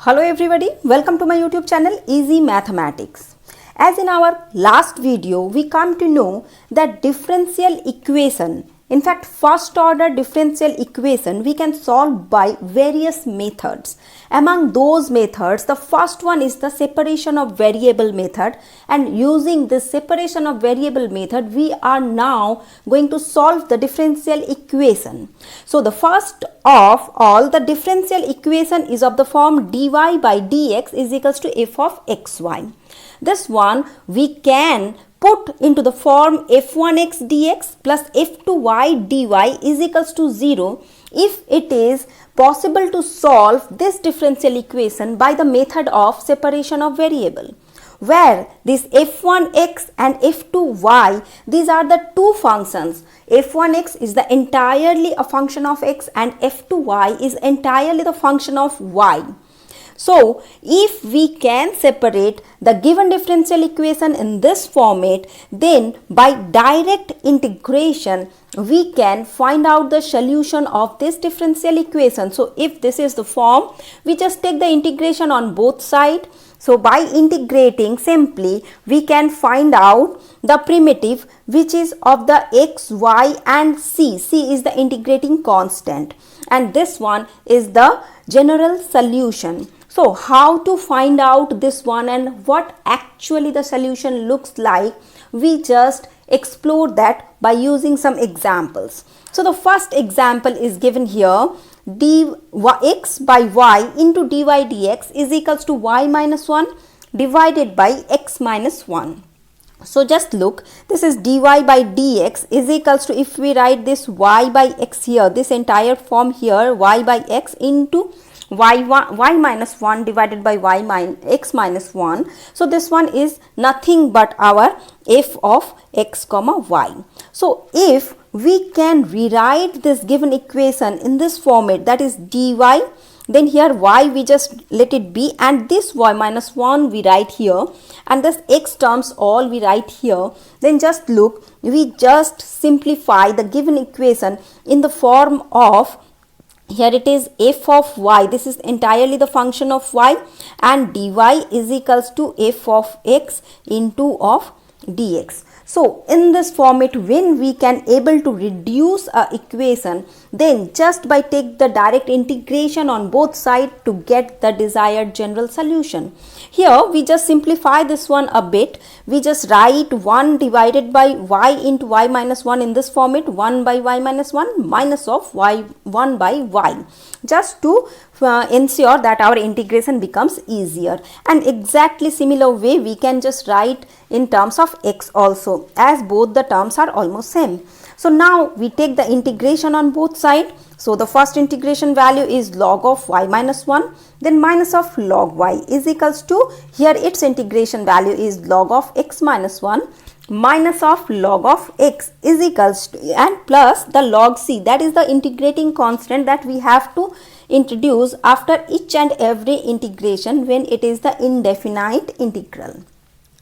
Hello everybody, welcome to my YouTube channel Easy Mathematics. As in our last video, we come to know that differential equation, in fact first order differential equation, we can solve by various methods. Among those methods, the first one is the separation of variable method, and using this separation of variable method, we are now going to solve the differential equation. So the first of all, the differential equation is of the form dy by dx is equals to f of xy. This one we can put into the form f1x dx plus f2y dy is equals to 0 if it is possible to solve this differential equation by the method of separation of variable, where this f1x and f2y, these are the two functions. f1x is the entirely a function of x and f2y is entirely the function of y. So, if we can separate the given differential equation in this format, then by direct integration, we can find out the solution of this differential equation. So, if this is the form, we just take the integration on both sides. So, by integrating simply, we can find out the primitive which is of the x, y and c. C is the integrating constant, and this one is the general solution. So, how to find out this one and what actually the solution looks like, we just explore that by using some examples. So, the first example is given here. X by y into dy dx is equals to y minus 1 divided by x minus 1. So, just look, this is dy by dx is equals to, if we write this y by x here, this entire form here, y by x into y minus 1 divided by x minus 1. So, this one is nothing but our f of x comma y. So, if we can rewrite this given equation in this format, that is dy, then here y we just let it be, and this y minus 1 we write here, and this x terms all we write here. Then just look, we just simplify the given equation in the form of, here it is f of y, this is entirely the function of y, and dy is equals to f of x into of dx. So, in this format, when we can able to reduce a equation, then just by take the direct integration on both sides to get the desired general solution. Here, we just simplify this one a bit. We just write 1 divided by y into y minus 1 in this format, 1 by y minus 1 minus of y 1 by y, just to ensure that our integration becomes easier. And exactly similar way we can just write in terms of x also, as both the terms are almost same. So, now we take the integration on both sides. So, the first integration value is log of y minus 1, then minus of log y is equals to, here its integration value is log of x minus 1 minus of log of x is equals to, and plus the log c, that is the integrating constant that we have to introduce after each and every integration when it is the indefinite integral.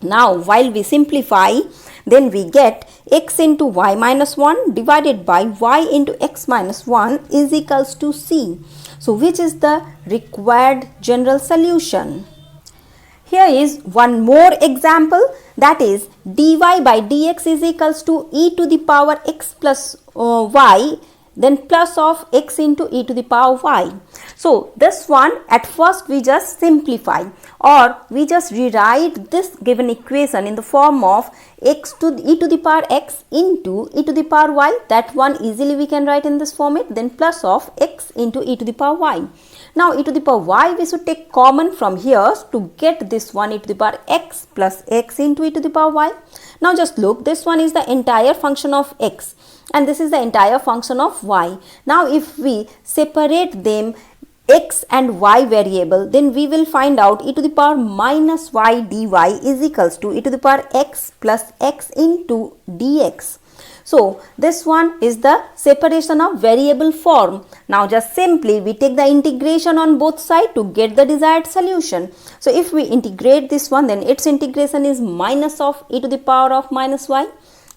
Now, while we simplify, then we get x into y minus 1 divided by y into x minus 1 is equals to c. So, which is the required general solution? Here is one more example, that is dy by dx is equals to e to the power x plus y, then plus of x into e to the power y. So, this one at first we just simplify, or we just rewrite this given equation in the form of x to e to the power x into e to the power y. That one easily we can write in this format, then plus of x into e to the power y. Now, e to the power y we should take common from here to get this one e to the power x plus x into e to the power y. Now, just look, this one is the entire function of x and this is the entire function of y. Now, if we separate them x and y variable, then we will find out e to the power minus y dy is equals to e to the power x plus x into dx. So, this one is the separation of variable form. Now, just simply we take the integration on both sides to get the desired solution. So, if we integrate this one, then its integration is minus of e to the power of minus y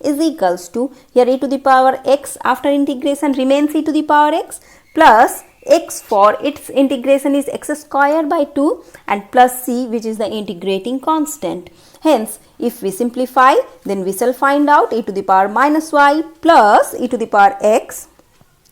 is equals to, here e to the power x after integration remains e to the power x plus x for its integration is x square by 2 and plus c, which is the integrating constant. Hence, if we simplify, then we shall find out e to the power minus y plus e to the power x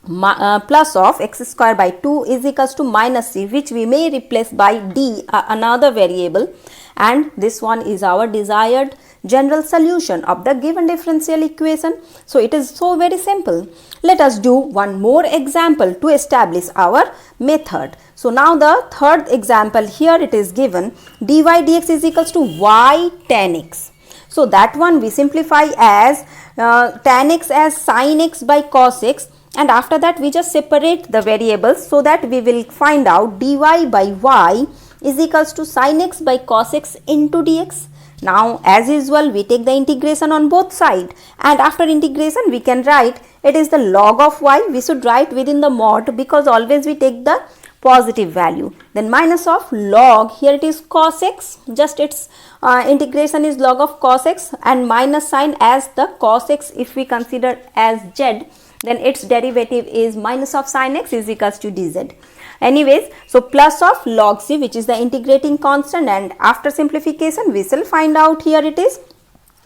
plus of x square by 2 is equals to minus c, which we may replace by d, another variable, and this one is our desired general solution of the given differential equation. So it is so very simple. Let us do one more example to establish our method. So now the third example, here it is given dy dx is equals to y tan x. So that one we simplify as tan x as sin x by cos x, and after that we just separate the variables so that we will find out dy by y is equals to sin x by cos x into dx. Now as usual we take the integration on both sides, and after integration we can write it is the log of y. We should write within the mod because always we take the positive value. Then minus of log, here it is cos x, just its integration is log of cos x, and minus sign as the cos x if we consider as z, then its derivative is minus of sin x is equals to dz. Anyways, so plus of log c, which is the integrating constant, and after simplification we shall find out here it is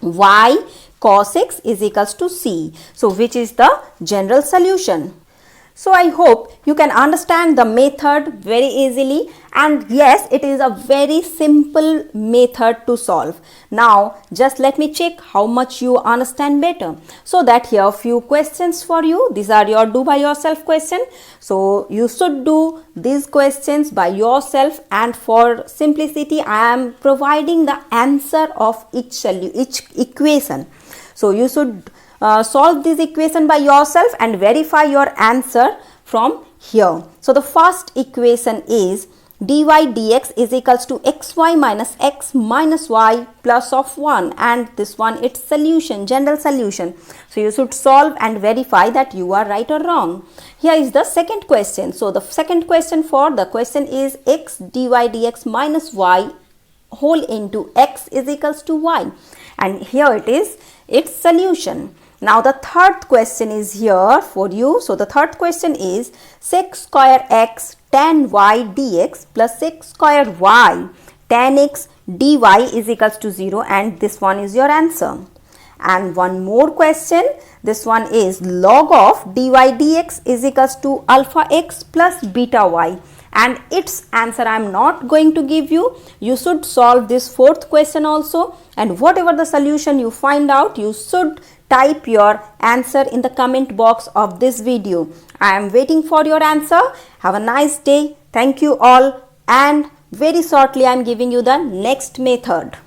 y cos x is equals to c. So which is the general solution. So I hope you can understand the method very easily, and yes, it is a very simple method to solve. Now just let me check how much you understand better. So that here few questions for you. These are your do by yourself question. So you should do these questions by yourself, and for simplicity I am providing the answer of each equation. So you should solve this equation by yourself and verify your answer from here. So the first equation is dy dx is equals to xy minus x minus y plus of 1, and this one its solution, general solution. So you should solve and verify that you are right or wrong. Here is the second question. So the second question for the question is x dy dx minus y whole into x is equals to y, and here it is its solution. Now the third question is here for you. So the third question is sec square x tan y dx plus sec square y tan x dy is equals to 0, and this one is your answer. And one more question, this one is log of dy dx is equals to alpha x plus beta y, and its answer I am not going to give you. You should solve this fourth question also, and whatever the solution you find out, you should type your answer in the comment box of this video. I am waiting for your answer. Have a nice day. Thank you all, and very shortly I am giving you the next method.